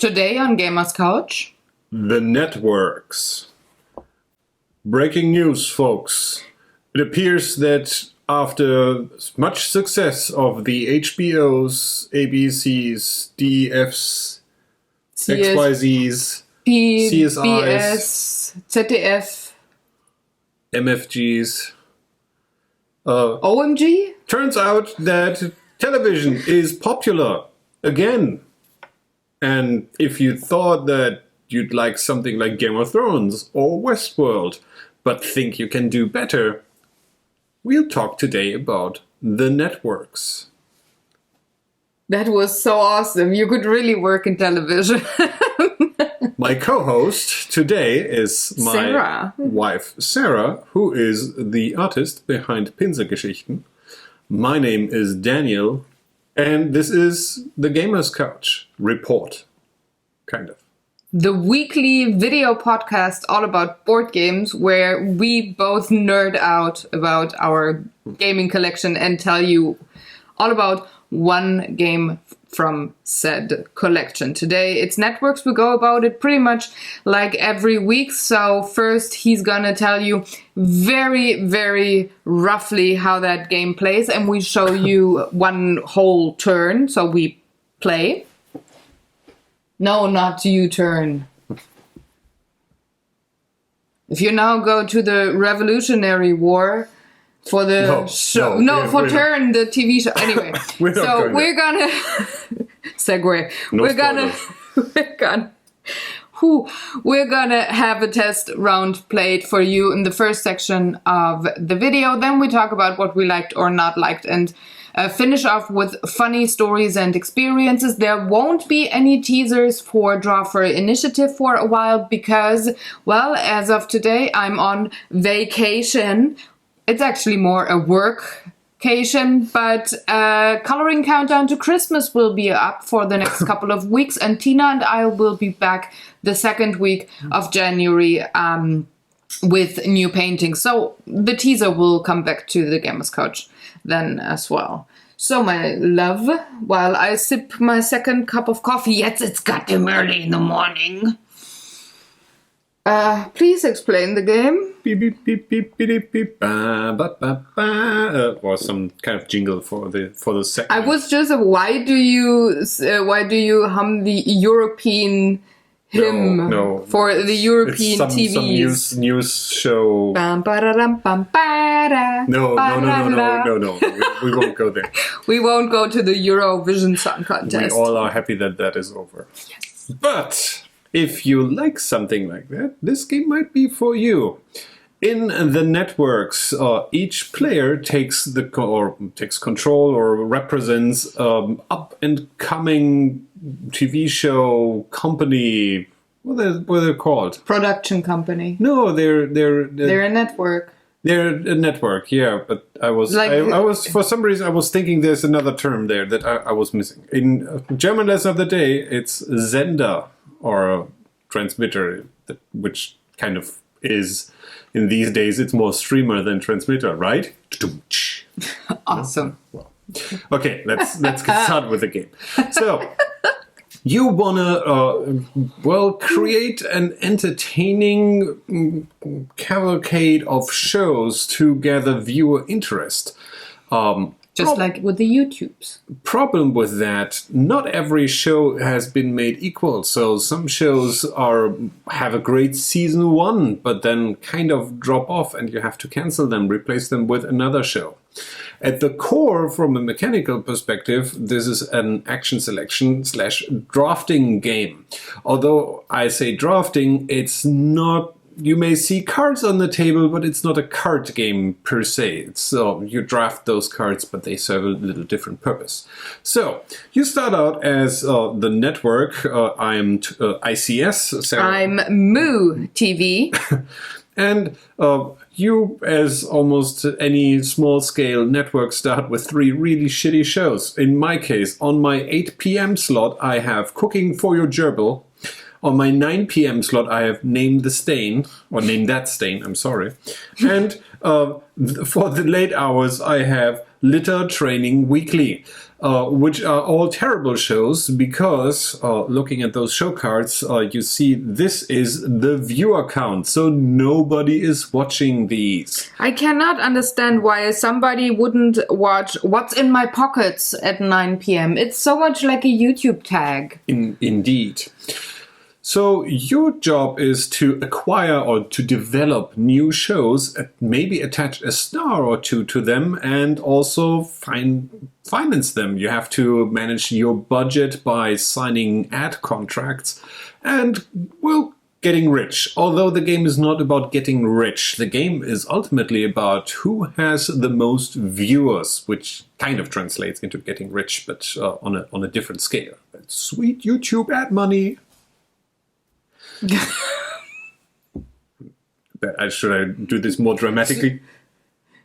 Today on Gamers Couch, the networks. Breaking news, folks. It appears that after much success of the HBOs, ABCs, DEFs, XYZs, CSIs, BS, ZDF, MFGs, OMG? turns out that television is popular again. And if you thought that you'd like something like Game of Thrones or Westworld, but think you can do better, we'll talk today about the networks. That was so awesome. You could really work in television. My co-host today is my Sarah. wife, Sarah, who is the artist behind Pinselgeschichten. My name is Daniel, and this is the Gamers Couch report, kind of. The weekly video podcast all about board games where we both nerd out about our gaming collection and tell you all about one game from said collection. Today it's networks. We go about it pretty much like every week. So first he's gonna tell you very, very roughly how that game plays, and we show you one whole turn. So we play. No, not U-turn. If you now go to the Revolutionary War for the show, turn, the TV show. Anyway, we're gonna segue. We're gonna have a test round played for you in the first section of the video. Then we talk about what we liked or not liked, and finish off with funny stories and experiences. There won't be any teasers for Draw for Initiative for a while because, well, as of today, I'm on vacation. It's actually more a workcation, but Coloring Countdown to Christmas will be up for the next couple of weeks, and Tina and I will be back the second week of January with new paintings. So the teaser will come back to the Gamers Couch then as well. So my love, while I sip my second cup of coffee, yes, it's goddamn early in the morning. Please explain the game. Beep, beep, beep, beep, beep, beep, ba, ba, ba, ba. Or some kind of jingle for the second. I was just, why do you hum the European hymn for the European TVs? Some news show. No. We won't go there. We won't go to the Eurovision Song Contest. We all are happy that is over. Yes. But if you like something like that, this game might be for you. In the networks, each player takes control or represents up and coming TV show company. What are they called? Production company. No, they're a network. They're a network, yeah. But I was for some reason I was thinking there's another term there that I was missing. In German lesson of the day, it's Sender or a transmitter, which kind of is in these days. It's more streamer than transmitter, right? Awesome. Well, okay, let's get started with the game. So. You wanna, create an entertaining cavalcade of shows to gather viewer interest. Just like with the YouTubes. Problem with that, not every show has been made equal. So some shows have a great season 1, but then kind of drop off and you have to cancel them, replace them with another show. At the core, from a mechanical perspective, this is an action selection / drafting game. Although I say drafting, it's not. You may see cards on the table, but it's not a card game per se. So you draft those cards, but they serve a little different purpose. So you start out as the network. I'm ICS. Sarah. I'm Moo TV. And you, as almost any small-scale network, start with 3 really shitty shows. In my case, on my 8 p.m. slot, I have Cooking for Your Gerbil. On my 9 p.m. slot, I have Name the Stain, or Name That Stain, I'm sorry. And for the late hours, I have Litter Training Weekly. which are all terrible shows because looking at those show cards, you see this is the viewer count, so nobody is watching these. I cannot understand why somebody wouldn't watch What's in My Pockets at 9 p.m. It's so much like a YouTube tag. Indeed. So your job is to acquire or to develop new shows, maybe attach a star or two to them, and also finance them. You have to manage your budget by signing ad contracts and, well, getting rich. Although the game is not about getting rich. The game is ultimately about who has the most viewers, which kind of translates into getting rich, but on a different scale. Sweet YouTube ad money. Should I do this more dramatically?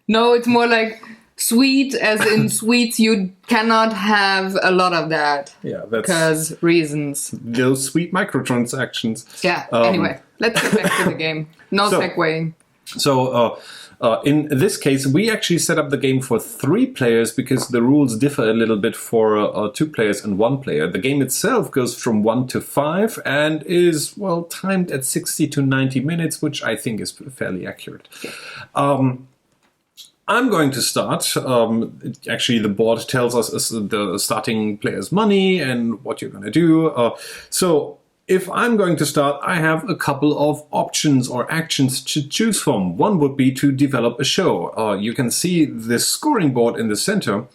No, it's more like sweet, as in sweets. You cannot have a lot of that. Yeah, that's because reasons. Those sweet microtransactions. Yeah. Anyway, let's get back to the game. No segueing. So, in this case, we actually set up the game for 3 players because the rules differ a little bit for 2 players and 1 player. The game itself goes from 1 to 5 and is, well, timed at 60 to 90 minutes, which I think is fairly accurate. I'm going to start. Actually, the board tells us the starting player's money and what you're going to do. So if I'm going to start, I have a couple of options or actions to choose from. One would be to develop a show. You can see the scoring board in the center.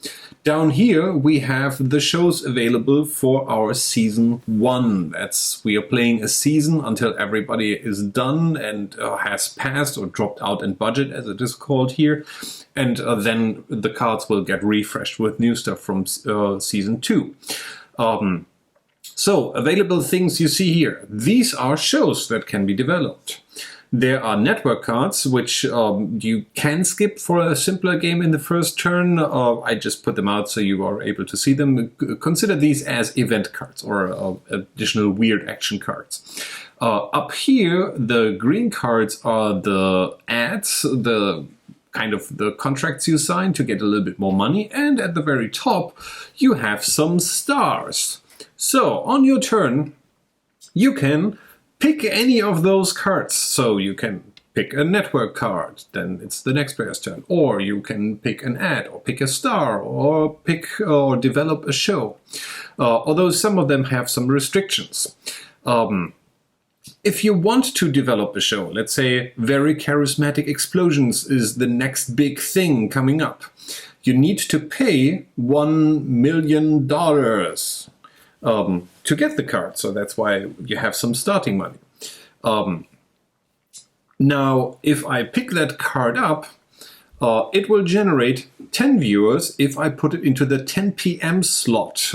Down here, we have the shows available for our season 1. We are playing a season until everybody is done and has passed or dropped out in budget, as it is called here. And then the cards will get refreshed with new stuff from season 2. So, available things you see here. These are shows that can be developed. There are network cards, which you can skip for a simpler game in the first turn. I just put them out so you are able to see them. Consider these as event cards or additional weird action cards. Up here, the green cards are the ads, the kind of the contracts you sign to get a little bit more money. And at the very top, you have some stars. So, on your turn, you can pick any of those cards. So, you can pick a network card, then it's the next player's turn. Or you can pick an ad, or pick a star, or pick or develop a show. Although some of them have some restrictions. If you want to develop a show, let's say Very Charismatic Explosions is the next big thing coming up, you need to pay $1 million. To get the card, so that's why you have some starting money. Now, if I pick that card up, it will generate 10 viewers if I put it into the 10 p.m. slot,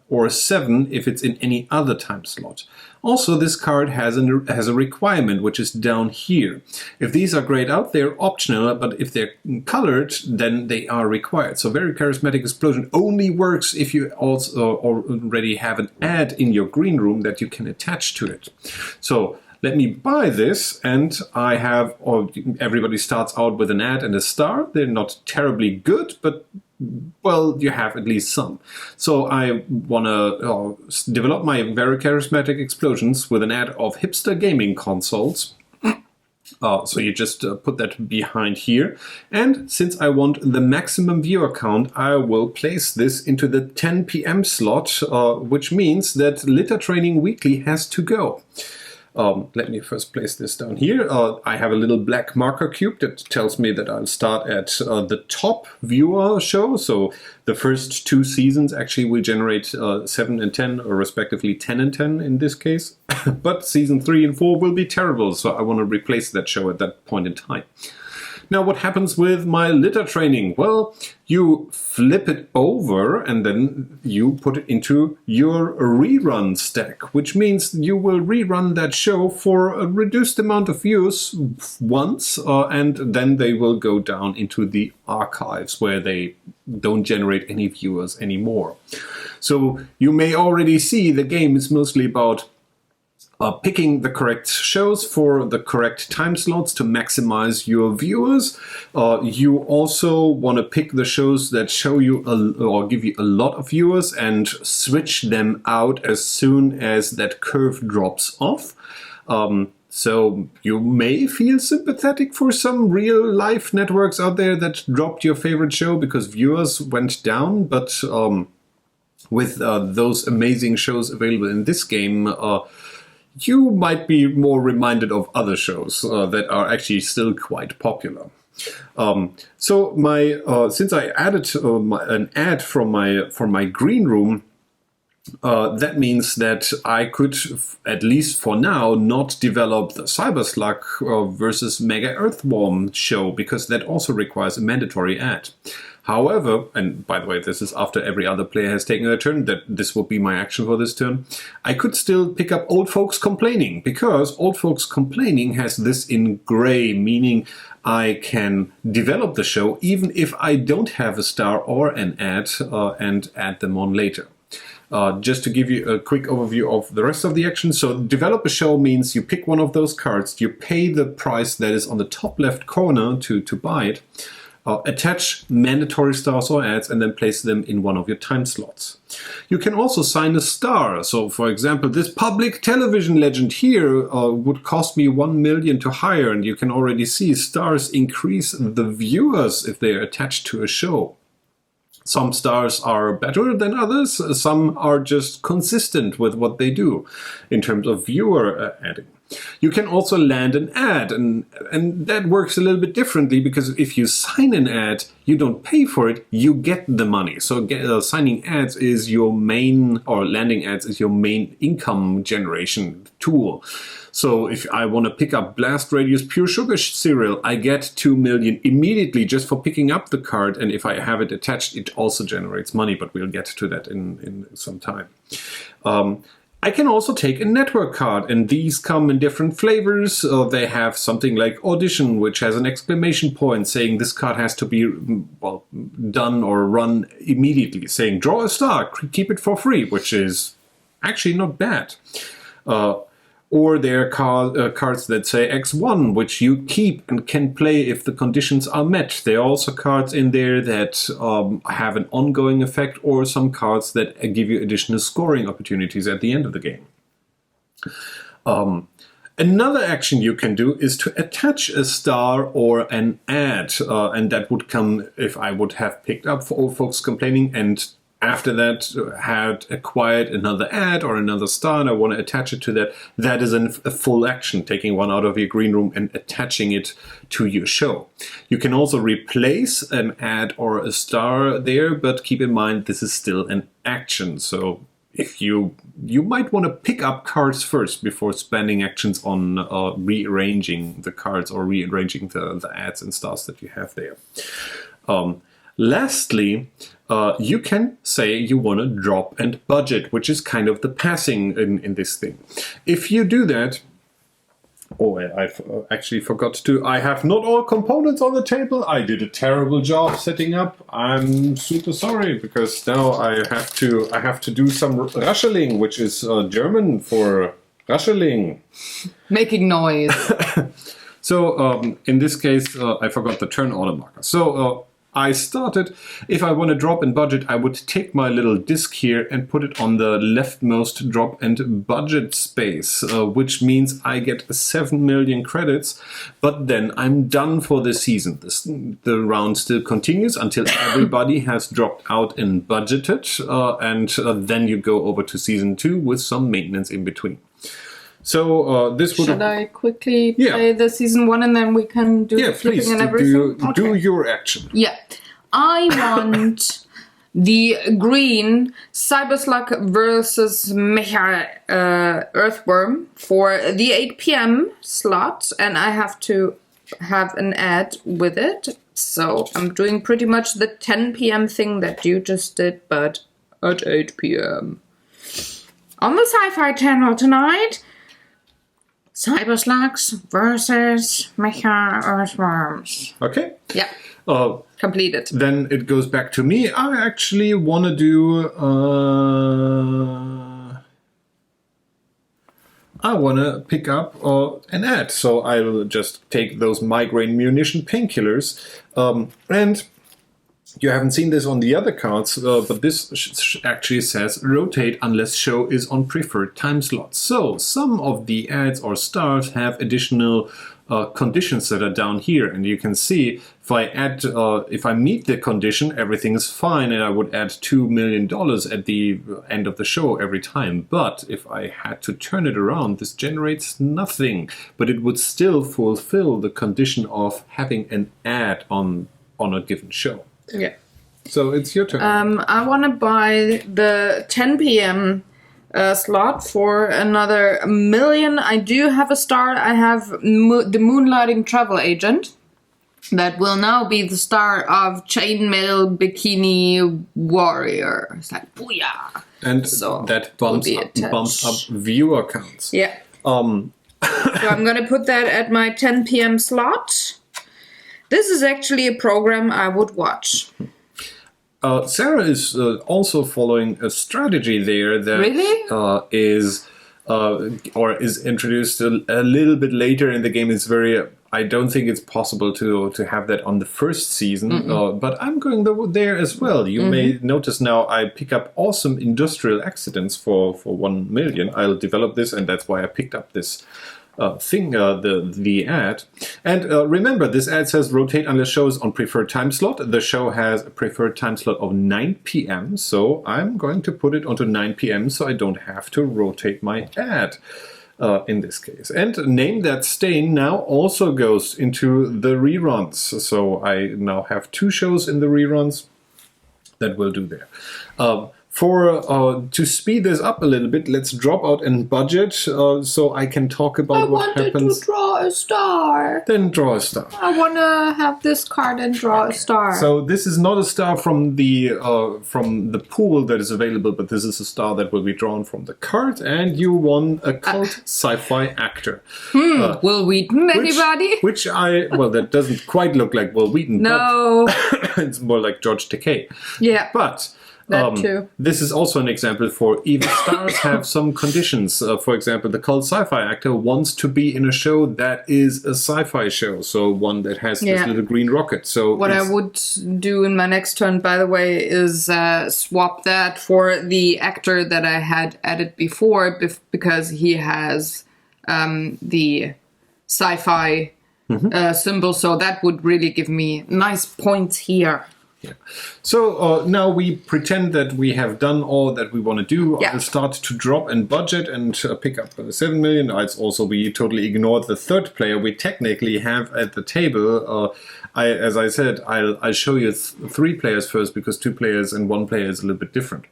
or 7 if it's in any other time slot. Also, this card has a requirement, which is down here. If these are grayed out, they're optional, but if they're colored, then they are required. So Very Charismatic Explosion only works if you also already have an ad in your green room that you can attach to it. So let me buy this, and I have, or everybody starts out with an ad and a star. They're not terribly good, but well, you have at least some. So I want to develop my Very Charismatic Explosions with an ad of hipster gaming consoles. So you just put that behind here. And since I want the maximum viewer count, I will place this into the 10 p.m. slot, which means that Litter Training Weekly has to go. Let me first place this down here. I have a little black marker cube that tells me that I'll start at the top viewer show. So the first 2 seasons actually will generate 7 and 10, or respectively 10 and 10 in this case. But season 3 and 4 will be terrible, so I want to replace that show at that point in time. Now, what happens with my litter training? Well, you flip it over and then you put it into your rerun stack, which means you will rerun that show for a reduced amount of views once, and then they will go down into the archives where they don't generate any viewers anymore. So you may already see the game is mostly about picking the correct shows for the correct time slots to maximize your viewers. You also want to pick the shows that show you or give you a lot of viewers and switch them out as soon as that curve drops off. So you may feel sympathetic for some real life networks out there that dropped your favorite show because viewers went down, but with those amazing shows available in this game, you might be more reminded of other shows that are actually still quite popular. So since I added an ad from my green room, that means that I could, at least for now, not develop the Cyberslug versus Mega Earthworm show, because that also requires a mandatory ad. However, and by the way, this is after every other player has taken their turn, that this will be my action for this turn, I could still pick up Old Folks Complaining, because Old Folks Complaining has this in gray, meaning I can develop the show even if I don't have a star or an ad, and add them on later. Just to give you a quick overview of the rest of the action. So develop a show means you pick one of those cards, you pay the price that is on the top left corner to buy it, attach mandatory stars or ads, and then place them in one of your time slots. You can also sign a star. So for example, this public television legend here would cost me 1 million to hire, and you can already see stars increase the viewers if they are attached to a show. Some stars are better than others, some are just consistent with what they do in terms of viewer adding. You can also land an ad, and that works a little bit differently, because if you sign an ad, you don't pay for it, you get the money. So signing ads is your main, or landing ads is your main income generation tool. So if I want to pick up Blast Radio's Pure Sugar cereal, I get 2 million immediately just for picking up the card. And if I have it attached, it also generates money, but we'll get to that in some time. I can also take a network card, and these come in different flavors. They have something like Audition, which has an exclamation point saying this card has to be done or run immediately, saying draw a star, keep it for free, which is actually not bad. Or there are cards that say X1, which you keep and can play if the conditions are met. There are also cards in there that have an ongoing effect, or some cards that give you additional scoring opportunities at the end of the game. Another action you can do is to attach a star or an ad, and that would come if I would have picked up for Old Folks Complaining, and after that had acquired another ad or another star, and I want to attach it to that. That is a full action, taking one out of your green room and attaching it to your show. You can also replace an ad or a star there, but keep in mind this is still an action. So if you might want to pick up cards first before spending actions on rearranging the cards or rearranging the ads and stars that you have there. Lastly, you can say you want to drop and budget, which is kind of the passing in this thing. If you do that, I've actually forgot to. I have not all components on the table. I did a terrible job setting up. I'm super sorry, because now I have to do some rascheling, which is German for rascheling. Making noise. So in this case, I forgot the turn order marker. So I started, if I want to drop and budget, I would take my little disk here and put it on the leftmost drop and budget space, which means I get 7 million credits, but then I'm done for the season. The round still continues until everybody has dropped out and budgeted, and then you go over to season 2 with some maintenance in between. So this would. Should I quickly play the season 1 and then we can do the flipping please, and everything? Do your action. Yeah, I want the green Cyberslug versus Mecha Earthworm for the 8 p.m. slot, and I have to have an ad with it. So I'm doing pretty much the 10 p.m. thing that you just did, but at 8 p.m. on the Sci-Fi Channel tonight. Cyberslugs versus Mecha Earthworms. Okay. Yeah. Completed. Then it goes back to me. I actually want to do. I want to pick up an ad. So I'll just take those migraine munition painkillers. And you haven't seen this on the other cards, but this actually says rotate unless show is on preferred time slots. So some of the ads or stars have additional conditions that are down here, and you can see if I meet the condition, everything is fine, and I would add $2 million at the end of the show every time. But if I had to turn it around, this generates nothing, but it would still fulfill the condition of having an ad on a given show. Yeah. So it's your turn. I want to buy the 10 p.m. Slot for another $1 million. I do have a star. I have the Moonlighting Travel Agent. That will now be the star of Chainmail Bikini Warrior. It's like, booyah! And so that bumps up viewer counts. Yeah. So I'm going to put that at my 10 p.m. slot. This is actually a program I would watch. Sarah is also following a strategy there that really? is introduced a little bit later in the game. It's I don't think it's possible to have that on the first season, but I'm going there as well. You may notice now I pick up awesome industrial accidents for 1 million. I'll develop this, and that's why I picked up this the ad. And remember, this ad says rotate unless show is on preferred time slot. The show has a preferred time slot of 9 p.m. So I'm going to put it onto 9 p.m. so I don't have to rotate my ad in this case. And Name That Stain now also goes into the reruns. So I now have 2 shows in the reruns that will do there. To speed this up a little bit, let's drop out and budget so I can talk about what happens. I wanted to draw a star. Then draw a star. I want to have this card and draw a star. So this is not a star from the pool that is available, but this is a star that will be drawn from the card, and you won a cult sci-fi actor. Will Wheaton, anybody? That doesn't quite look like Will Wheaton. No. But it's more like George Takei. Yeah. But that too. This is also an example for even stars have some conditions. For example, the cult sci-fi actor wants to be in a show that is a sci-fi show, so one that has this little green rocket. So what I would do in my next turn, by the way, is swap that for the actor that I had added before, because he has the sci-fi symbol. So that would really give me nice points here. Yeah. So now we pretend that we have done all that we want to do. Yeah. I'll start to drop and budget and pick up 7 million. We totally ignored the third player we technically have at the table. As I said, I'll show you 3 players first, because 2 players and 1 player is a little bit different.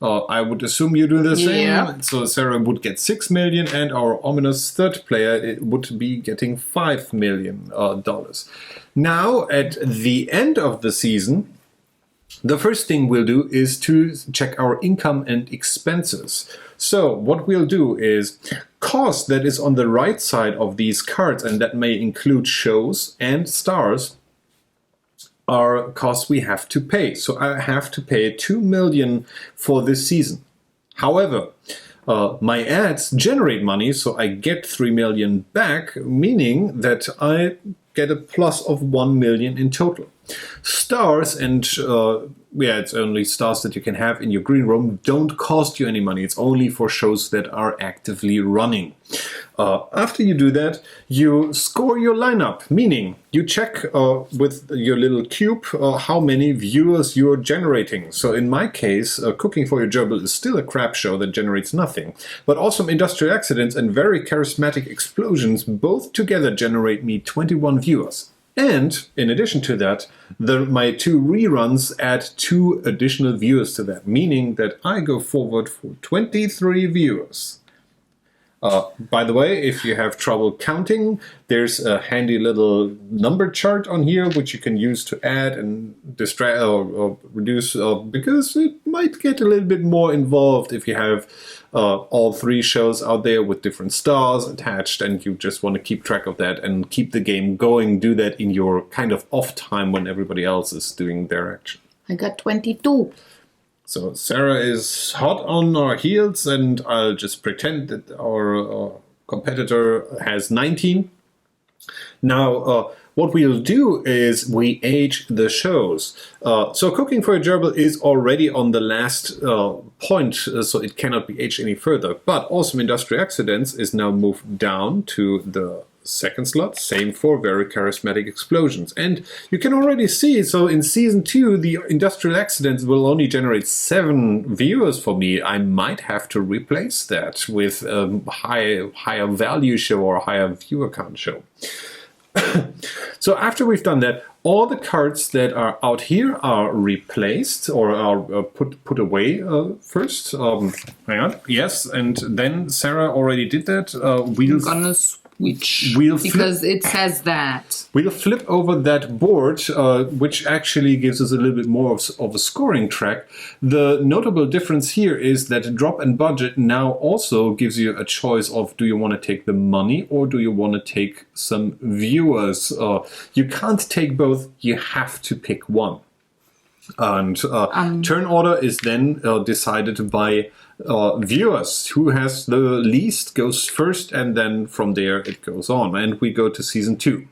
I would assume you do the same. Yeah. So Sarah would get 6 million, and our ominous third player would be getting $5 million. Now, at the end of the season, the first thing we'll do is to check our income and expenses. So what we'll do is cost that is on the right side of these cards, and that may include shows and stars, are costs we have to pay. So I have to pay 2 million for this season. However, my ads generate money, so I get 3 million back, meaning that I get a plus of 1 million in total. Stars and it's only stars that you can have in your green room don't cost you any money. It's only for shows that are actively running. After you do that, you score your lineup, meaning you check with your little cube how many viewers you're generating. So in my case, Cooking for Your Gerbil is still a crap show that generates nothing. But Awesome Industrial Accidents and Very Charismatic Explosions both together generate me 21 viewers. And in addition to that, my 2 reruns add 2 additional viewers to that, meaning that I go forward for 23 viewers. By the way, if you have trouble counting, there's a handy little number chart on here which you can use to add and distract or reduce, because it might get a little bit more involved if you have all 3 shows out there with different stars attached, and you just want to keep track of that and keep the game going. Do that in your kind of off time when everybody else is doing their action. I got 22. So Sarah is hot on our heels, and I'll just pretend that our competitor has 19. Now, what we'll do is we age the shows. So Cooking for a Gerbil is already on the last point, so it cannot be aged any further. But Awesome Industrial Accidents is now moved down to the second slot. Same for Very Charismatic Explosions. And you can already see, so in Season 2, the Industrial Accidents will only generate 7 viewers for me. I might have to replace that with a higher value show or a higher viewer count show. So after we've done that, all the cards that are out here are replaced or are put away first. Hang on. Yes, and then Sarah already did that. I'm gonna switch because it says that. We'll flip over that board, which actually gives us a little bit more of a scoring track. The notable difference here is that Drop and Budget now also gives you a choice of, do you want to take the money or do you want to take some viewers? You can't take both, you have to pick one. And turn order is then decided by viewers. Who has the least goes first, and then from there it goes on. And we go to Season 2.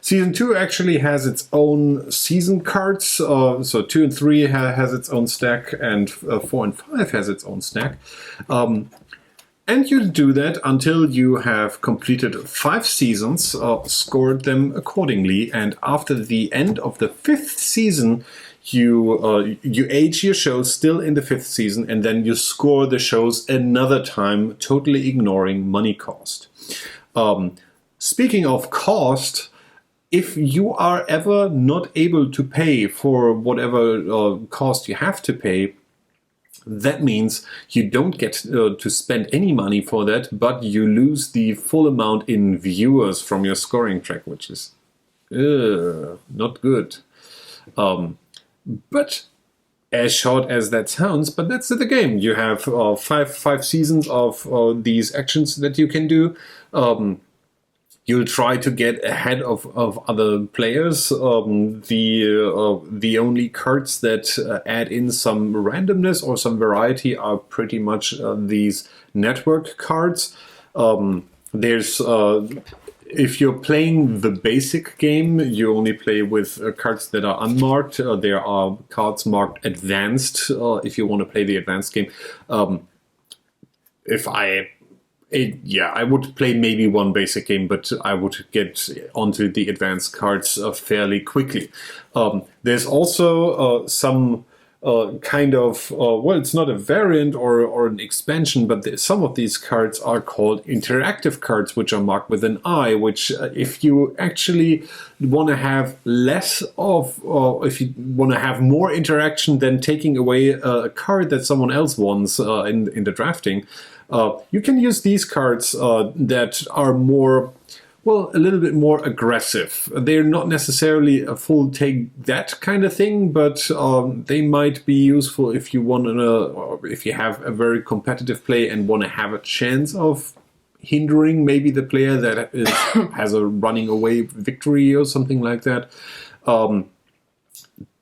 Season 2 actually has its own season cards. So 2 and 3 has its own stack, and 4 and 5 has its own stack. And you do that until you have completed 5 seasons, scored them accordingly, and after the end of the 5th season, you age your shows still in the 5th season, and then you score the shows another time, totally ignoring money cost. Speaking of cost, if you are ever not able to pay for whatever cost you have to pay, that means you don't get to spend any money for that, but you lose the full amount in viewers from your scoring track, which is not good. But as short as that sounds, but that's the game. You have 5 seasons of these actions that you can do. You'll try to get ahead of other players. The only cards that add in some randomness or some variety are pretty much these network cards. There's if you're playing the basic game, you only play with cards that are unmarked. There are cards marked advanced if you want to play the advanced game. I would play maybe one basic game, but I would get onto the advanced cards fairly quickly. There's also some kind of, it's not a variant or an expansion, but some of these cards are called interactive cards, which are marked with an I, which if you actually want to have less of, or if you want to have more interaction than taking away a card that someone else wants in the drafting, you can use these cards that are more, a little bit more aggressive. They're not necessarily a full take that kind of thing, but they might be useful if you if you have a very competitive play and want to have a chance of hindering maybe the player that has a running away victory or something like that.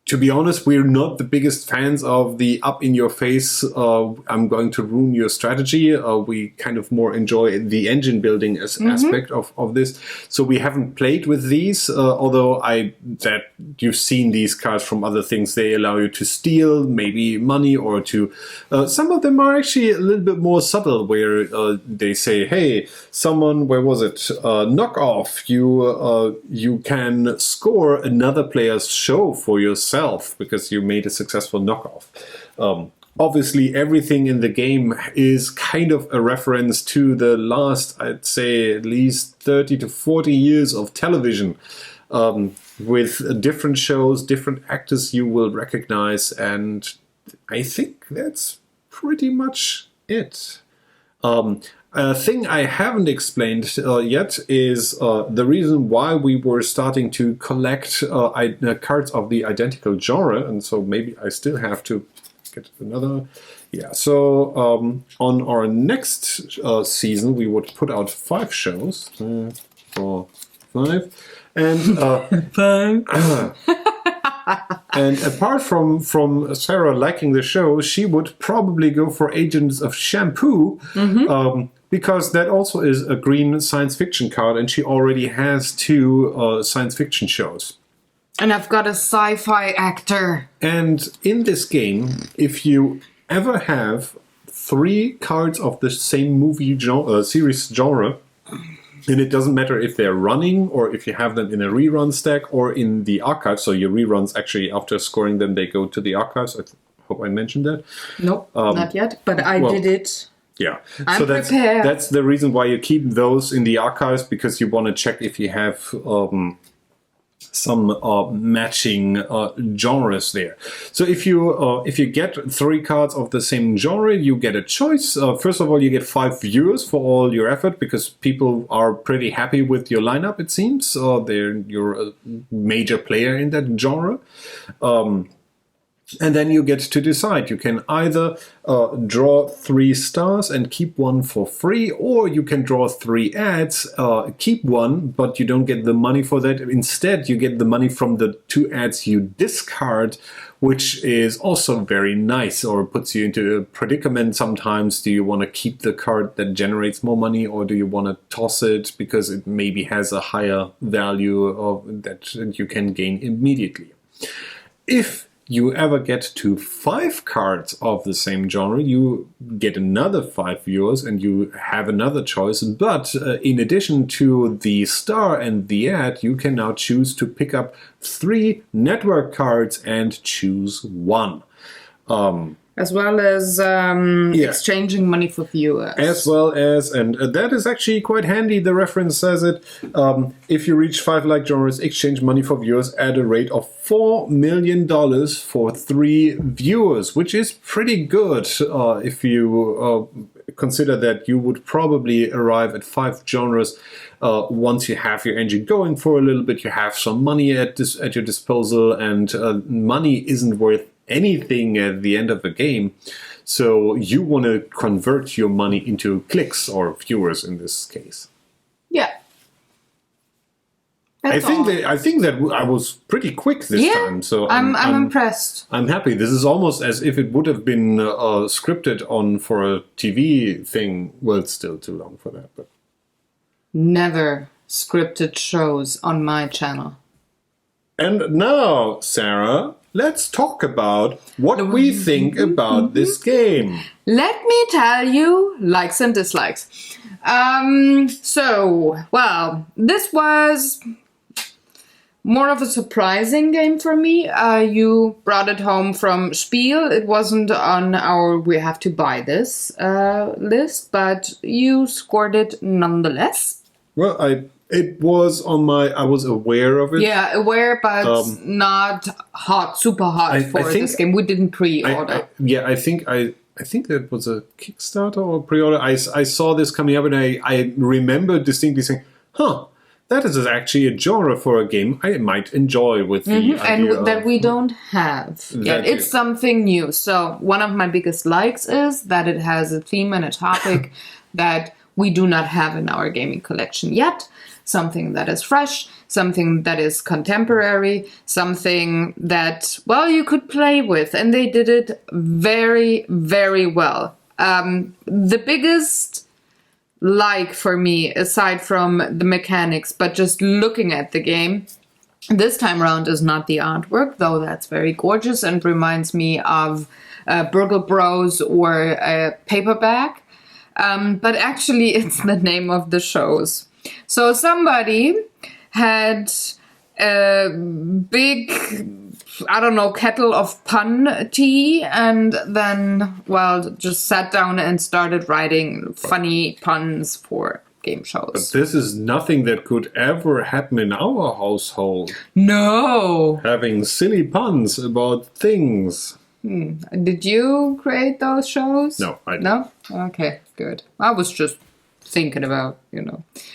To be honest, we're not the biggest fans of the up-in-your-face, I'm going to ruin your strategy. We kind of more enjoy the engine building aspect of this. So we haven't played with these, although that you've seen these cards from other things. They allow you to steal maybe money or to... some of them are actually a little bit more subtle, where they say, hey, someone, where was it? Knock off. You can score another player's show for yourself because you made a successful knockoff. Obviously, everything in the game is kind of a reference to the last, I'd say, at least 30 to 40 years of television, with different shows, different actors you will recognize, and I think that's pretty much it. A thing I haven't explained yet is the reason why we were starting to collect cards of the identical genre, and so maybe I still have to get another. Yeah, so on our next season, we would put out 5 shows. 4, 5. And And apart from Sarah liking the show, she would probably go for Agents of Shampoo, because that also is a green science fiction card, and she already has 2 science fiction shows. And I've got a sci-fi actor. And in this game, if you ever have 3 cards of the same movie series genre, and it doesn't matter if they're running or if you have them in a rerun stack or in the archive. So your reruns, actually, after scoring them, they go to the archives. I hope I mentioned that. Nope, not yet. But I did it. Yeah. I'm that's, prepared. That's the reason why you keep those in the archives, because you want to check if you have some matching genres there. So if you get 3 cards of the same genre, you get a choice. First of all, you get 5 viewers for all your effort, because people are pretty happy with your lineup, it seems. You're a major player in that genre. And then you get to decide. You can either draw 3 stars and keep 1 for free, or you can draw 3 ads, keep 1, but you don't get the money for that. Instead, you get the money from the 2 ads you discard, which is also very nice, or puts you into a predicament sometimes. Do you want to keep the card that generates more money, or do you want to toss it because it maybe has a higher value that you can gain immediately? If you ever get to 5 cards of the same genre, you get another 5 viewers and you have another choice. But in addition to the star and the ad, you can now choose to pick up 3 network cards and choose 1. As well as exchanging money for viewers. As well as, and that is actually quite handy, the reference says it, if you reach 5 like genres, exchange money for viewers at a rate of $4 million for 3 viewers, which is pretty good if you consider that you would probably arrive at 5 genres once you have your engine going for a little bit, you have some money at your disposal, and money isn't worth anything at the end of the game. So you want to convert your money into clicks, or viewers in this case. Yeah. I think that I was pretty quick this time. So I'm impressed. I'm happy. This is almost as if it would have been scripted for a TV thing. Well, it's still too long for that, but never scripted shows on my channel. And now, Sarah, let's talk about what we think about this game. Let me tell you, likes and dislikes. This was more of a surprising game for me. You brought it home from Spiel. It wasn't on our we have to buy this list, but you scored it nonetheless. Well, it was on I was aware of it. Yeah, aware, but not super hot for this game. We didn't pre-order. I think that was a Kickstarter or pre-order. I saw this coming up, and I remember distinctly saying, that is actually a genre for a game I might enjoy with the idea and that we don't have yet. It's something new. So one of my biggest likes is that it has a theme and a topic that we do not have in our gaming collection yet. Something that is fresh, something that is contemporary, something that, you could play with. And they did it very, very well. The biggest for me, aside from the mechanics, but just looking at the game, this time around is not the artwork, though that's very gorgeous and reminds me of Burgle Bros or Paperback. But actually, it's the name of the shows. So somebody had a big, kettle of pun tea, and then, just sat down and started writing funny puns for game shows. But this is nothing that could ever happen in our household. No! Having silly puns about things. Did you create those shows? No, I didn't. No? Okay, good. I was just thinking about,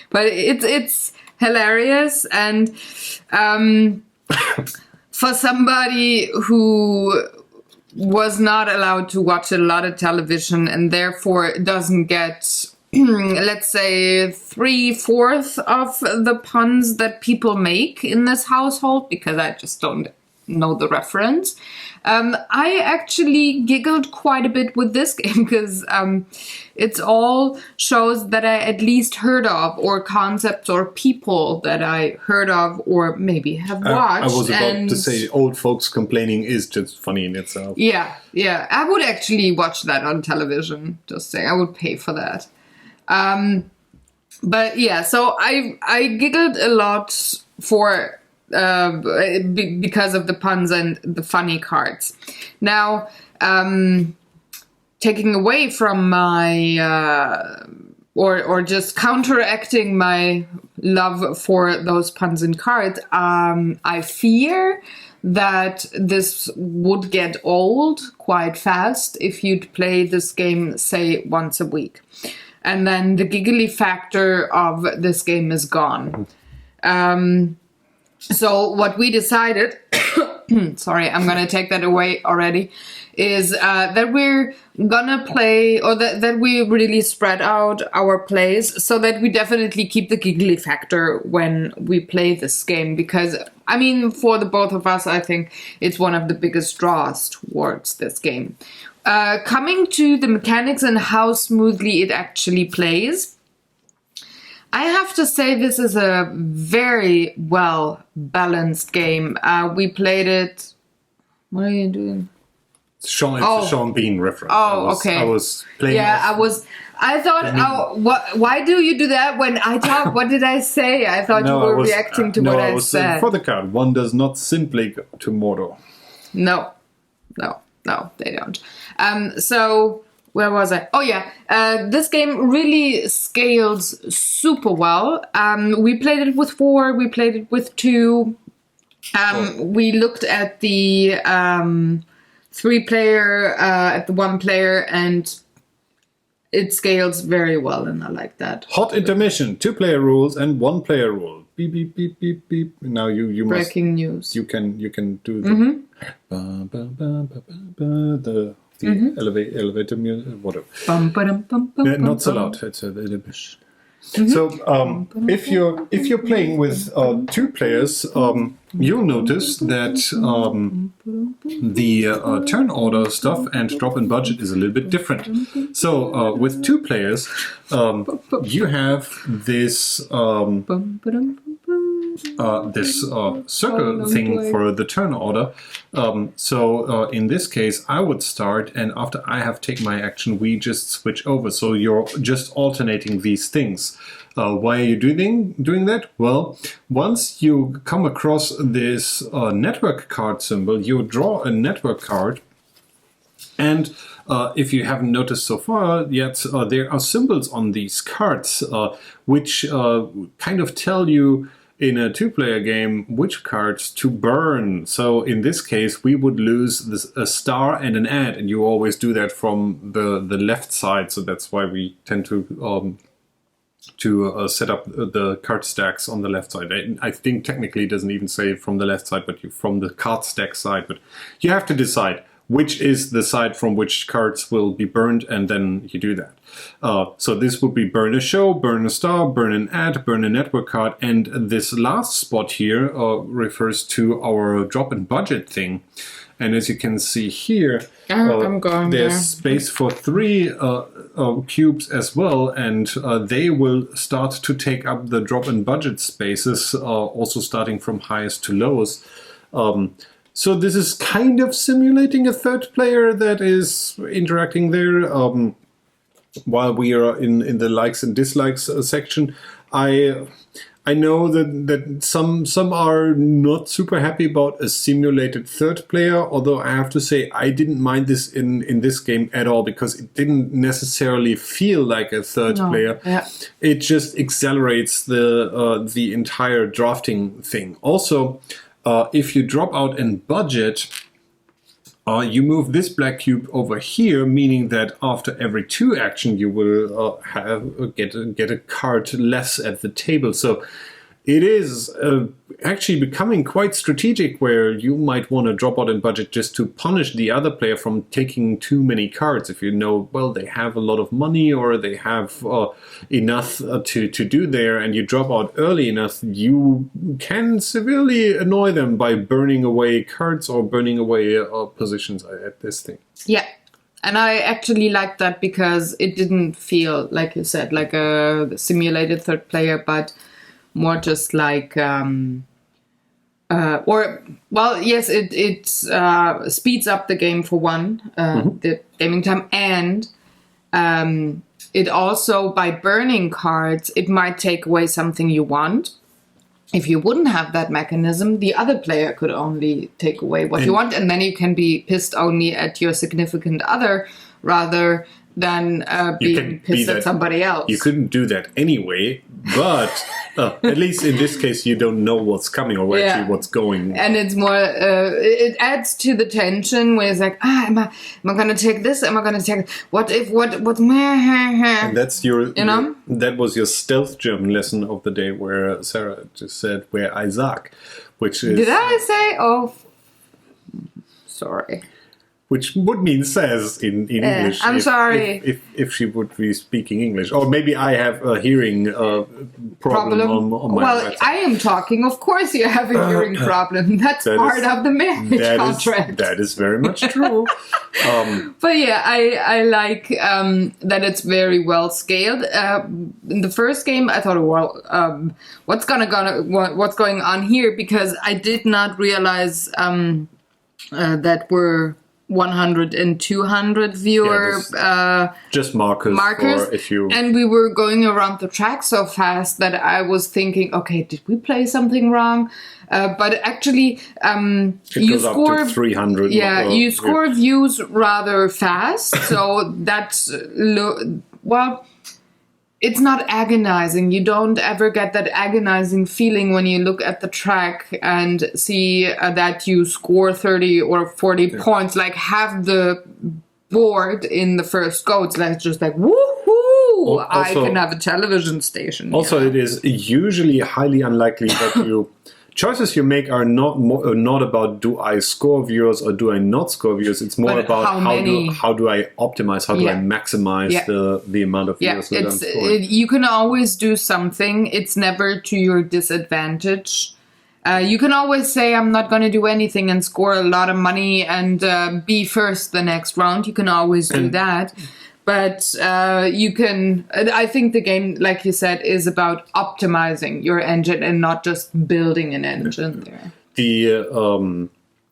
But it's hilarious, and for somebody who was not allowed to watch a lot of television and therefore doesn't get, let's say, 3/4 of the puns that people make in this household, because I just don't know the reference. I actually giggled quite a bit with this game because it's all shows that I at least heard of, or concepts or people that I heard of or maybe have watched. I was about to say old folks complaining is just funny in itself. Yeah. I would actually watch that on television. Just saying, I would pay for that. But yeah, so I giggled a lot for because of the puns and the funny cards. Now, taking away from my or just counteracting my love for those puns and cards, I fear that this would get old quite fast if you'd play this game, say, once a week. And then the giggly factor of this game is gone. So what we decided, sorry, I'm going to take that away already, is that we're going to play, or that we really spread out our plays so that we definitely keep the giggly factor when we play this game. Because, I mean, for the both of us, I think it's one of the biggest draws towards this game. Coming to the mechanics and how smoothly it actually plays, I have to say this is a very well balanced game. We played it. What are you doing? It's a Sean Bean reference. Okay. I was playing. Yeah, I thought, why do you do that when I talk? What did I say? I thought you were reacting to what I said. For the card, one does not simply go to Mordor. No, they don't. So where was I? Oh yeah, this game really scales super well. We played it with 4, we played it with 2. We looked at the 3-player, at the 1-player, and it scales very well, and I like that. Hot intermission, 2-player rules and 1-player rule. Beep beep beep beep beep. Now you breaking must, news. You can do the elevator music, whatever. Not so loud. It's a little bit. So if you're playing with 2 players, you'll notice that the turn order stuff and drop in budget is a little bit different. So with 2 players, you have this circle thing for the turn order. So in this case, I would start, and after I have taken my action, we just switch over. So you're just alternating these things. Why are you doing that? Well, once you come across this network card symbol, you draw a network card, and if you haven't noticed so far yet, there are symbols on these cards which kind of tell you in a 2-player game which cards to burn. So in this case, we would lose a star and an ad, and you always do that from the left side. So that's why we tend to set up the card stacks on the left side. I think technically it doesn't even say from the left side, but from the card stack side. But you have to decide which is the side from which cards will be burned, and then you do that. So this would be burn a show, burn a star, burn an ad, burn a network card, and this last spot here refers to our drop in budget thing. And as you can see here, there's space for 3 cubes as well, and they will start to take up the drop in budget spaces, also starting from highest to lowest. So this is kind of simulating a 3rd player that is interacting there. While we are in the likes and dislikes section, I know that some are not super happy about a simulated 3rd player, although I have to say I didn't mind this in this game at all, because it didn't necessarily feel like a 3rd player. Yeah. It just accelerates the entire drafting thing. Also, if you drop out in budget, you move this black cube over here, meaning that after every 2 action you will get a card less at the table. So it is actually becoming quite strategic, where you might want to drop out in budget just to punish the other player from taking too many cards. If you know, well, they have a lot of money or they have enough to do there, and you drop out early enough, you can severely annoy them by burning away cards or burning away positions at this thing. Yeah. And I actually liked that because it didn't feel, like you said, like a simulated third player, but more just like, yes, it speeds up the game for one, the gaming time, and it also, by burning cards, it might take away something you want. If you wouldn't have that mechanism, the other player could only take away what you want, and then you can be pissed only at your significant other rather than being pissed at somebody else. You couldn't do that anyway, but at least in this case, you don't know what's coming or actually what's going. And it's more, it adds to the tension where it's like, am I going to take this? Am I going to take, what if, what, and that's that was your stealth German lesson of the day, where Sarah just said, where I sag, which is... Did I say? Oh, sorry. Which would mean says in English. I'm sorry. If she would be speaking English. Or maybe I have a hearing problem on my website. I am talking. Of course you have a hearing problem. That's part of the marriage contract. That is very much true. But yeah, I like that it's very well scaled. In the first game, I thought, well, what's going on here? Because I did not realize that we're 100 and 200 viewer just markers for if you, and we were going around the track so fast that I was thinking, okay, did we play something wrong? But actually, you score up to 300. You score views rather fast, so that's well. It's not agonizing. You don't ever get that agonizing feeling when you look at the track and see that you score 30 or 40 points, like have the board in the first go. It's like just like, woohoo! I can have a television station. Also, it is usually highly unlikely that choices you make are not about do I score viewers or do I not score viewers. It's more about how do I optimize, how do I maximize the amount of viewers that I'm scoring. You can always do something. It's never to your disadvantage. You can always say, I'm not going to do anything and score a lot of money and be first the next round. You can always do that. But you can, I think the game, like you said, is about optimizing your engine and not just building an engine there.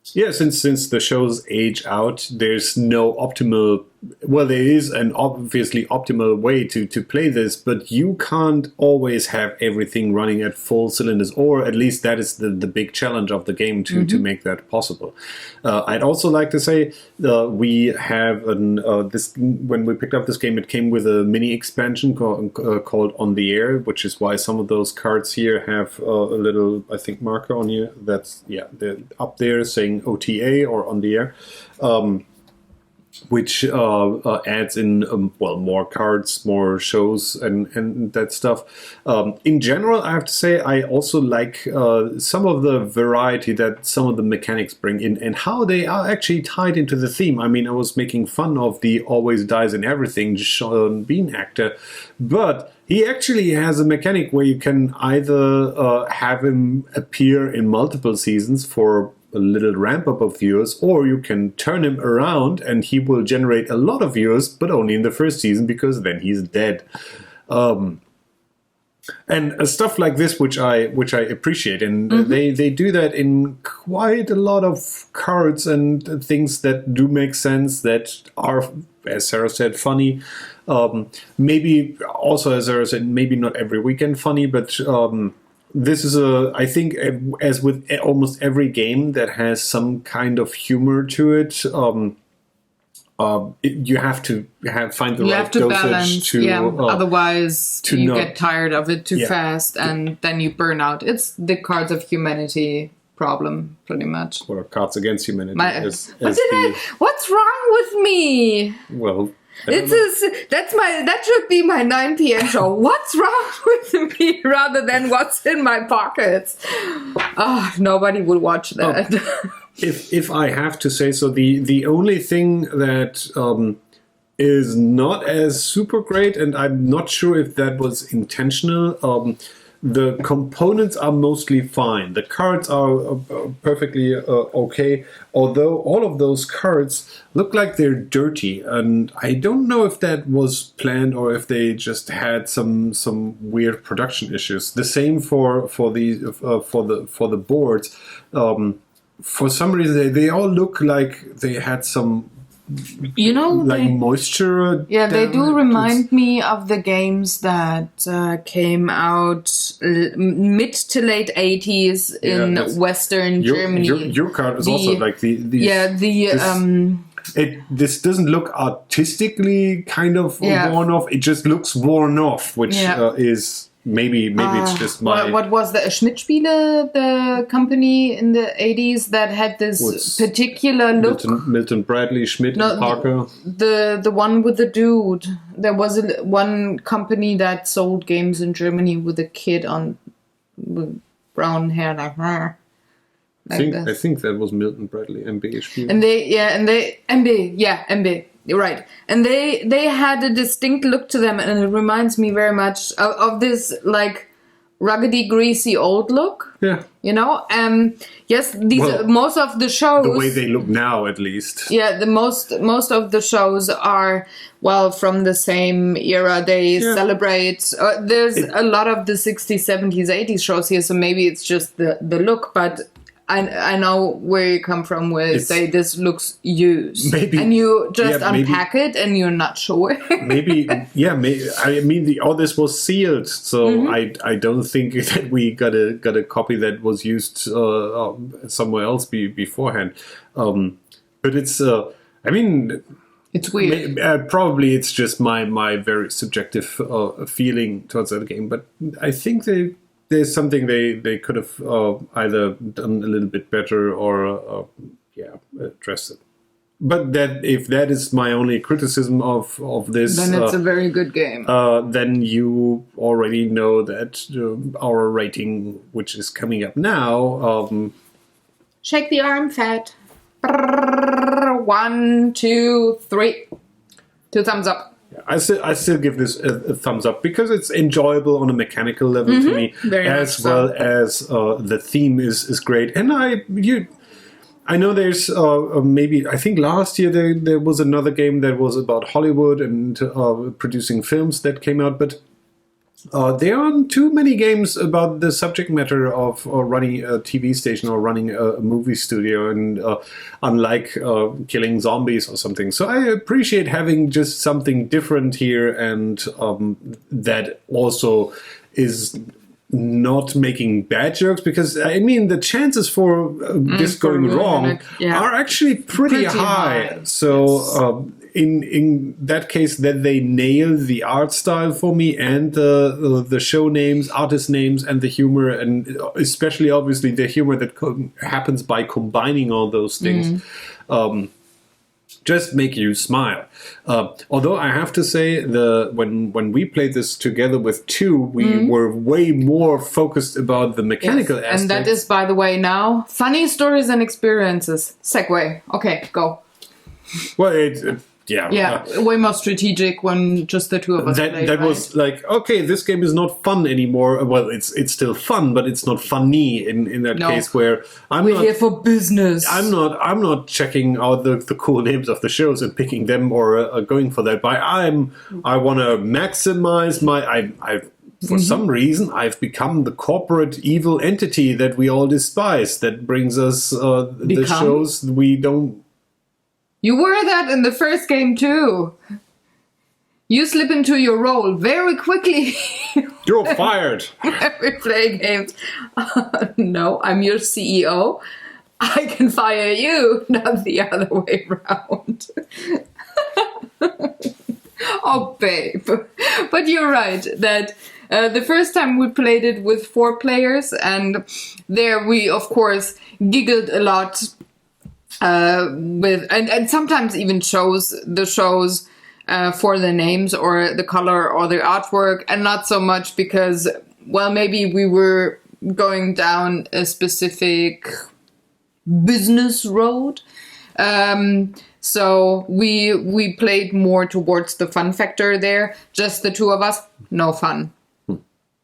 Since the shows age out, there's no optimal, well, there is an obviously optimal way to play this, but you can't always have everything running at full cylinders, or at least that is the big challenge of the game to make that possible. I'd also like to say we have when we picked up this game, it came with a mini expansion called On the Air, which is why some of those cards here have a little, I think, marker on here. That's, they're up there saying OTA or On the Air. Which adds in more cards, more shows, and that stuff. In general, I have to say I also like some of the variety that some of the mechanics bring in, and how they are actually tied into the theme. I mean, I was making fun of the always dies in everything Sean Bean actor, but he actually has a mechanic where you can either have him appear in multiple seasons for a little ramp up of viewers, or you can turn him around and he will generate a lot of viewers, but only in the first season, because then he's dead. And stuff like this, which I appreciate, and they do that in quite a lot of cards and things that do make sense, that are, as Sarah said, funny. Maybe also, as Sarah said, maybe not every weekend funny, but this is I think, as with almost every game that has some kind of humor to it, you have to find the right dosage balance, otherwise you get tired of it too fast, and then you burn out. It's the Cards of Humanity problem, pretty much. Or Cards Against Humanity. What's wrong with me? Well, That should be my 9 p.m. show. What's wrong with me rather than what's in my pockets? Oh, nobody will watch that. Oh, if I have to say so, the only thing that is not as super great, and I'm not sure if that was intentional. The components are mostly fine. The cards are perfectly okay, although all of those cards look like they're dirty, and I don't know if that was planned or if they just had some weird production issues. The same for the boards. For some reason, they all look like they had some. Moisture. Yeah, they do remind me of the games that came out mid to late 80s in Western Germany. Your card is also like this doesn't look artistically kind of worn off. It just looks worn off, which is. Maybe it's just my... What was the Schmidt-Spiele, the company in the 80s that had this particular look? Milton Bradley, Schmidt, and Parker. The one with the dude. There was one company that sold games in Germany with a kid with brown hair like I think that was Milton Bradley, MB. MB. You're right. And they had a distinct look to them, and it reminds me very much of this like ruggedy, greasy old look. Yeah. Yes, most of the shows, the way they look now, at least. Yeah, the most of the shows are from the same era. They celebrate. There's a lot of the 60s, 70s, 80s shows here, so maybe it's just the look, but. I know where you come from, where you say this looks used. Maybe, and you just unpack it and you're not sure. I mean, all this was sealed, so I don't think that we got a copy that was used somewhere else beforehand. But it's, it's weird. Probably it's just my very subjective feeling towards that game, but I think there's something they could have either done a little bit better or addressed it. But if that is my only criticism of this, then it's a very good game. Then you already know that our rating, which is coming up now, shake the arm, fat. 1, 2, 3. 2 thumbs up. I still give this a thumbs up because it's enjoyable on a mechanical level to me, as well as the theme is great. And I know there's maybe, I think last year there was another game that was about Hollywood and producing films that came out, but there aren't too many games about the subject matter of running a TV station or running a movie studio, and unlike killing zombies or something. So I appreciate having just something different here, and that also is not making bad jokes, because I mean the chances for this going wrong are actually pretty high. So in that case, that they nail the art style for me, and the show names, artist names, and the humor, and especially obviously the humor that happens by combining all those things. Just make you smile. Although I have to say, when we played this together with 2, we were way more focused about the mechanical aspects. And that is, by the way, now funny stories and experiences. Segue. Okay, go. Well, way more strategic when just the 2 of us played, that was like, okay, this game is not fun anymore. Well, it's still fun, but it's not funny in that case, where we're here for business. I'm not checking out the cool names of the shows and picking them or going for that. But I want to maximize for some reason, I've become the corporate evil entity that we all despise, that brings us the shows we don't. You were that in the first game too. You slip into your role very quickly. You're fired. When we play games. No, I'm your CEO. I can fire you, not the other way around. Oh, babe. But you're right that the first time we played it with 4 players, and there we, of course, giggled a lot. And sometimes even the shows for the names or the color or the artwork, and not so much because, well, maybe we were going down a specific business road. So we played more towards the fun factor there. Just the two of us, no fun.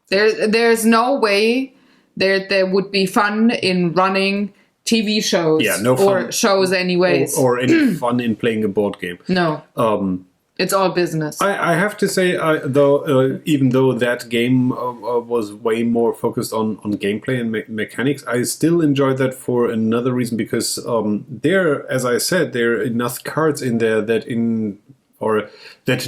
There's no way there would be fun in running TV shows no fun. Or shows anyways. Or any fun in playing a board game. No. It's all business. I have to say, even though that game was way more focused on gameplay and mechanics, I still enjoyed that for another reason, because as I said, there are enough cards in there that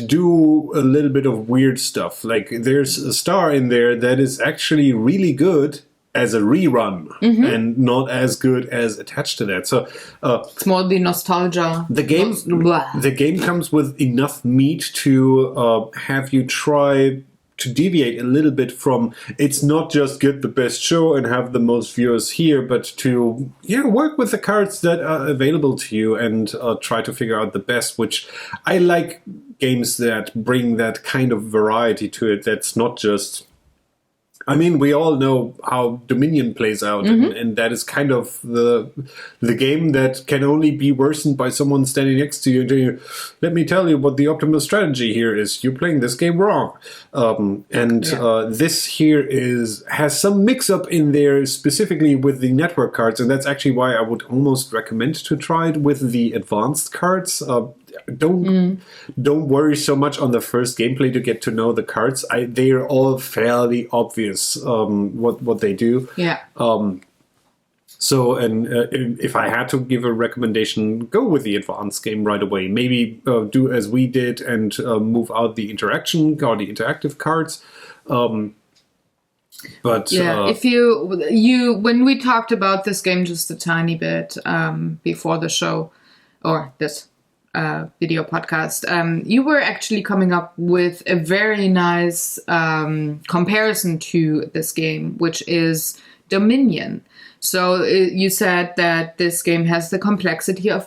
do a little bit of weird stuff. Like there's a star in there that is actually really good as a rerun and not as good as attached to that. So it's more the nostalgia. The game comes with enough meat to have you try to deviate a little bit from, it's not just get the best show and have the most viewers here, but to work with the cards that are available to you and try to figure out the best, which I like games that bring that kind of variety to it. That's not just, I mean, we all know how Dominion plays out, and that is kind of the game that can only be worsened by someone standing next to you and telling you, let me tell you what the optimal strategy here is. You're playing this game wrong. This here has some mix-up in there, specifically with the network cards, and that's actually why I would almost recommend to try it with the advanced cards. Don't worry so much on the first gameplay to get to know the cards. They are all fairly obvious what they do. Yeah. If I had to give a recommendation, go with the advanced game right away. Maybe do as we did and move out the interaction or the interactive cards. If you when we talked about this game just a tiny bit before the show or this video podcast, you were actually coming up with a very nice comparison to this game, which is Dominion. So you said that this game has the complexity of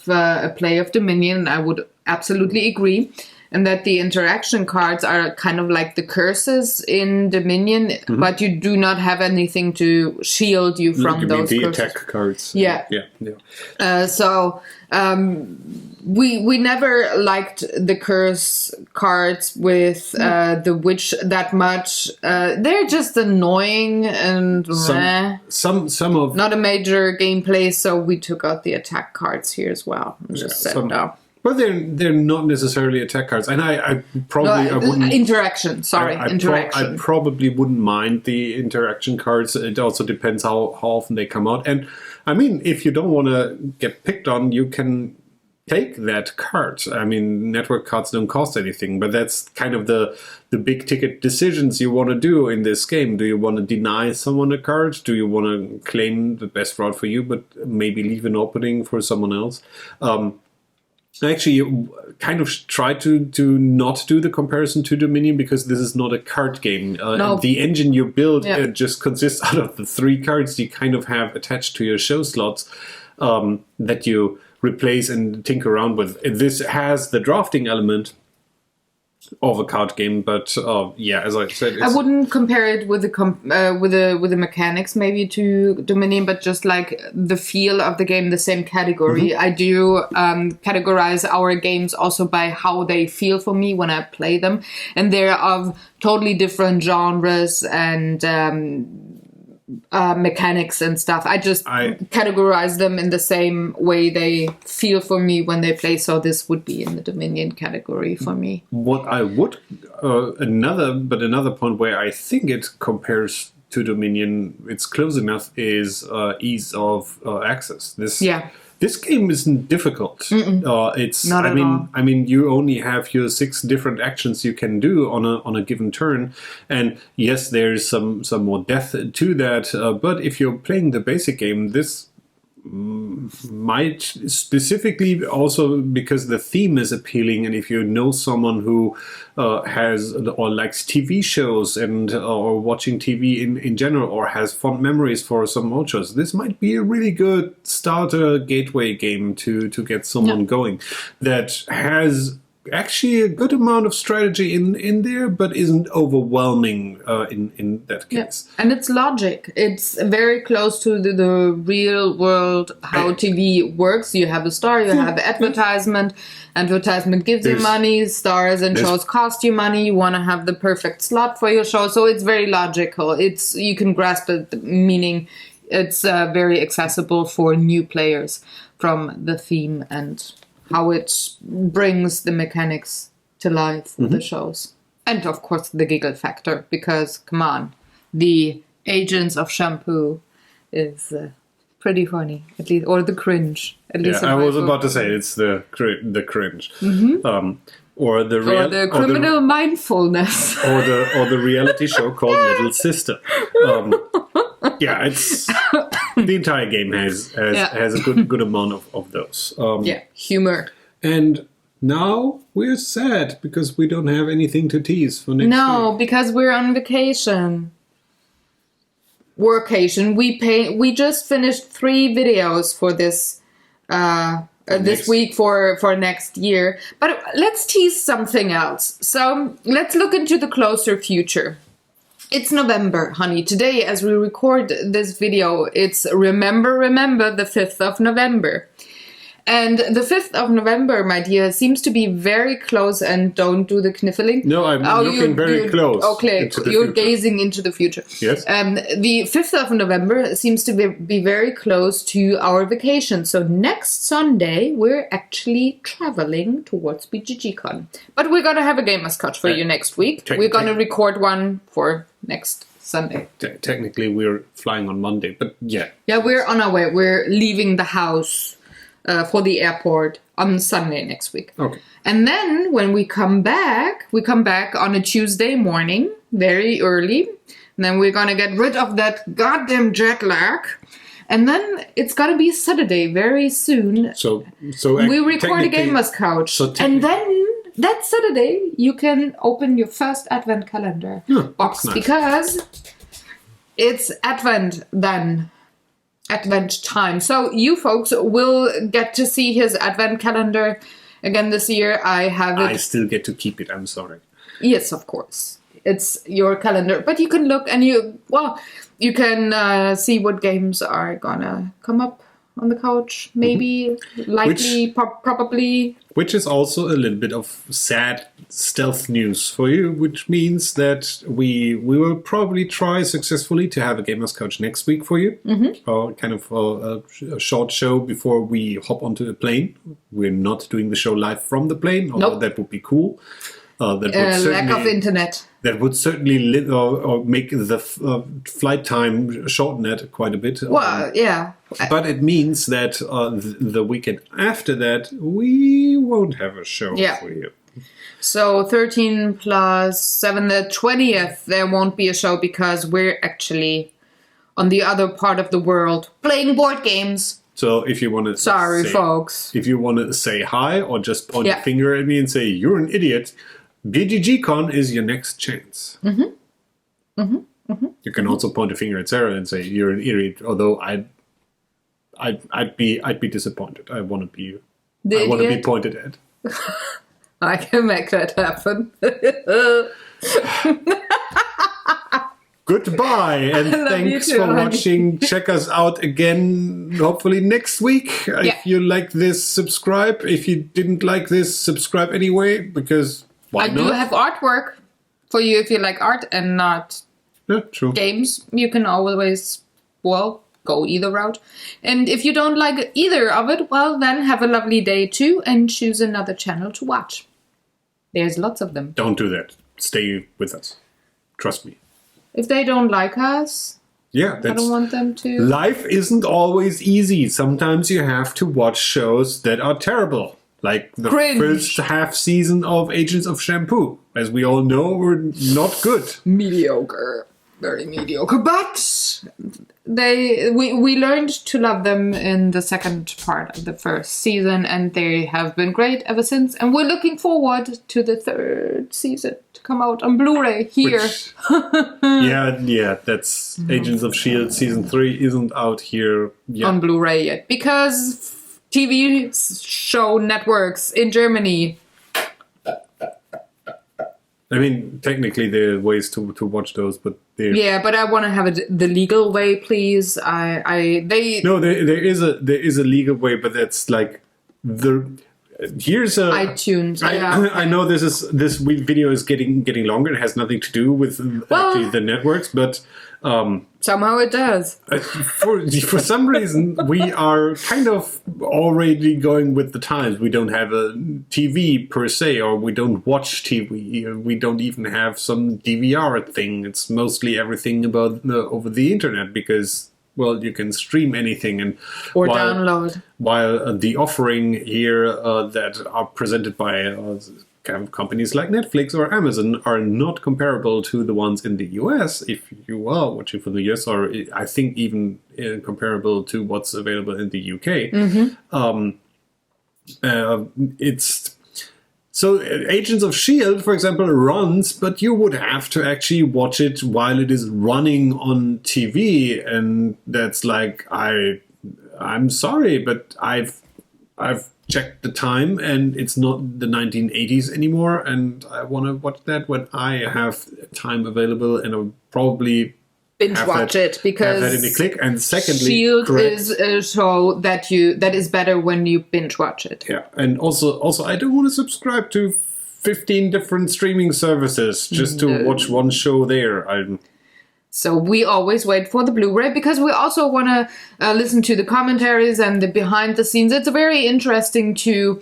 a play of Dominion. I would absolutely agree. And that the interaction cards are kind of like the curses in Dominion, but you do not have anything to shield you from those the curses. attack cards. Yeah. We never liked the curse cards with the witch that much. They're just annoying and some of not a major gameplay. So we took out the attack cards here as well. Well, they're not necessarily attack cards, and I wouldn't interaction. Interaction. I probably wouldn't mind the interaction cards. It also depends how often they come out. And I mean, if you don't want to get picked on, you can take that card. I mean, network cards don't cost anything, but that's kind of the big ticket decisions you want to do in this game. Do you want to deny someone a card? Do you want to claim the best route for you, but maybe leave an opening for someone else? Actually, you kind of try to not do the comparison to Dominion because this is not a card game. No. The engine you build just consists out of the 3 cards you kind of have attached to your show slots that you replace and tinker around with. This has the drafting element of a card game, but as I said, I wouldn't compare it with the mechanics maybe to Dominion, but just like the feel of the game, the same category. I do categorize our games also by how they feel for me when I play them, and they're of totally different genres and mechanics and stuff. I categorize them in the same way they feel for me when they play. So this would be in the Dominion category for me. What I would another point where I think it compares to Dominion, it's close enough, is ease of access. This game isn't difficult. It's not at all. I mean, you only have your 6 different actions you can do on a given turn, and yes, there's some more depth to that. But if you're playing the basic game, this might specifically also because the theme is appealing, and if you know someone who has or likes TV shows and or watching TV in general, or has fond memories for some old shows, this might be a really good starter gateway game to get someone going that has actually a good amount of strategy in there, but isn't overwhelming in that case. And it's logic. It's very close to the real world, how TV works. You have a star, you have advertisement. Advertisement gives you money. Stars and shows cost you money. You want to have the perfect slot for your show. So it's very logical. You can grasp it, meaning it's very accessible for new players from the theme and how it brings the mechanics to life with the shows. And of course the giggle factor, because come on, the Agents of Shampoo is pretty funny, at least, or the cringe. At least I was about to say it's the cringe, or the criminal mindfulness, or the reality show called Little Sister. It's the entire game has a good amount of those. Humor. And now we're sad because we don't have anything to tease for next week. No, because we're on vacation. Workation. We just finished 3 videos for this this week for next year. But let's tease something else. So let's look into the closer future. It's November, honey. Today, as we record this video, it's remember the 5th of November. And the 5th of November, my dear, seems to be very close, and don't do the kniffling. No, I'm looking very close. Okay, you're gazing into the future. Yes. The 5th of November seems to be very close to our vacation. So next Sunday, we're actually traveling towards BGGCon. But we're going to have a Gamers Couch for you next week. We're going to record one for next Sunday. Technically, we're flying on Monday, but yeah. Yeah, we're on our way. We're leaving the house for the airport on Sunday next week. Okay. And then when we come back on a Tuesday morning, very early. And then we're going to get rid of that goddamn jet lag. And then it's going to be Saturday very soon. So we record a Gamers Couch. And then that Saturday, you can open your first Advent calendar box. Nice. Because it's Advent then. Advent time. So you folks will get to see his Advent calendar again this year. I have it. I still get to keep it. I'm sorry. Yes, of course. It's your calendar. But you can look and you can see what games are gonna come up on the couch. Maybe, likely, probably. Which is also a little bit of sad stealth news for you, which means that we will probably try successfully to have a Gamers Couch next week for you. Kind of a short show before we hop onto a plane. We're not doing the show live from the plane, although that would be cool. Lack of internet. That would certainly or make the flight time shorten it quite a bit. Well, yeah. But it means that the weekend after that, we won't have a show for you. So 13 plus 7, the 20th, there won't be a show because we're actually on the other part of the world playing board games. So if you want to folks. If you want to say hi or just point a finger at me and say, you're an idiot, BGGCon is your next chance. You can also point a finger at Sarah and say, you're an idiot, although I'd be disappointed. I want to be pointed at. I can make that happen. Goodbye, and thanks for watching. Check us out again, hopefully next week. If you like this, subscribe. If you didn't like this, subscribe anyway, because why not? I do have artwork for you if you like art and not games. You can always, go either route. And if you don't like either of it, then have a lovely day too and choose another channel to watch. There's lots of them. Don't do that. Stay with us. Trust me. If they don't like us, I don't want them to. Life isn't always easy. Sometimes you have to watch shows that are terrible. Like the first half season of Agents of Shampoo. As we all know, were not good. Mediocre. Very mediocre. But we learned to love them in the second part of the first season, and they have been great ever since. And we're looking forward to the third season to come out on Blu-ray here. That's Agents of S.H.I.E.L.D. Season 3 isn't out here yet. On Blu-ray yet. Because TV show networks in Germany I mean, technically there are ways to watch those, but yeah, but I want to have it the legal way, please. No, there is a legal way, but that's like here's a iTunes. I know this video is getting longer. It has nothing to do with actually the networks, but somehow it does. For some reason, we are kind of already going with the times. We don't have a TV per se, or we don't watch TV. We don't even have some DVR thing. It's mostly everything about over the internet because, well, you can stream anything or download. While the offering here that are presented by companies like Netflix or Amazon are not comparable to the ones in the US, if you are watching from the US, or I think even comparable to what's available in the UK. It's so Agents of S.H.I.E.L.D., for example, runs, but you would have to actually watch it while it is running on TV, and that's like I'm sorry, but I've checked the time, and it's not the 1980s anymore, and I want to watch that when I have time available, and I'll probably binge watch it because have that in a click. And secondly, S.H.I.E.L.D. is a show that is better when you binge watch it. Yeah, and also I don't want to subscribe to 15 different streaming services just to watch one show there. So we always wait for the Blu-ray because we also want to listen to the commentaries and the behind the scenes. It's very interesting to,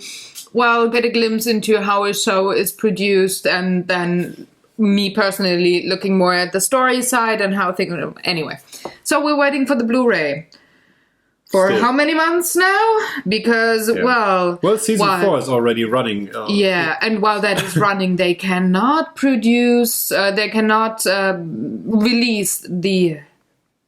get a glimpse into how a show is produced, and then me personally looking more at the story side and how things... Anyway, so we're waiting for the Blu-ray. For how many months now? Because, season 4 is already running. And while that is running, they cannot produce, they cannot release the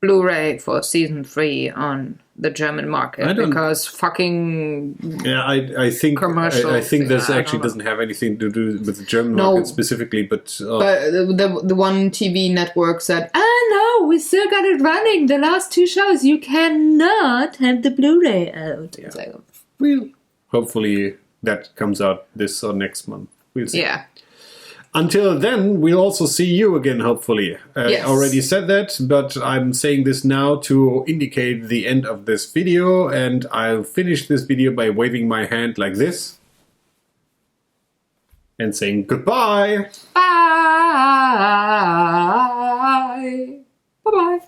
Blu-ray for season 3 on the German market because fucking I think commercials. I think this actually doesn't have anything to do with the German market specifically, but the one TV network said, no, we still got it running. The last 2 shows, you cannot have the Blu-ray out. Yeah. So, well, hopefully that comes out this or next month. We'll see. Yeah. Until then, we'll also see you again, hopefully. I already said that, but I'm saying this now to indicate the end of this video, and I'll finish this video by waving my hand like this and saying goodbye. Bye. Bye-bye.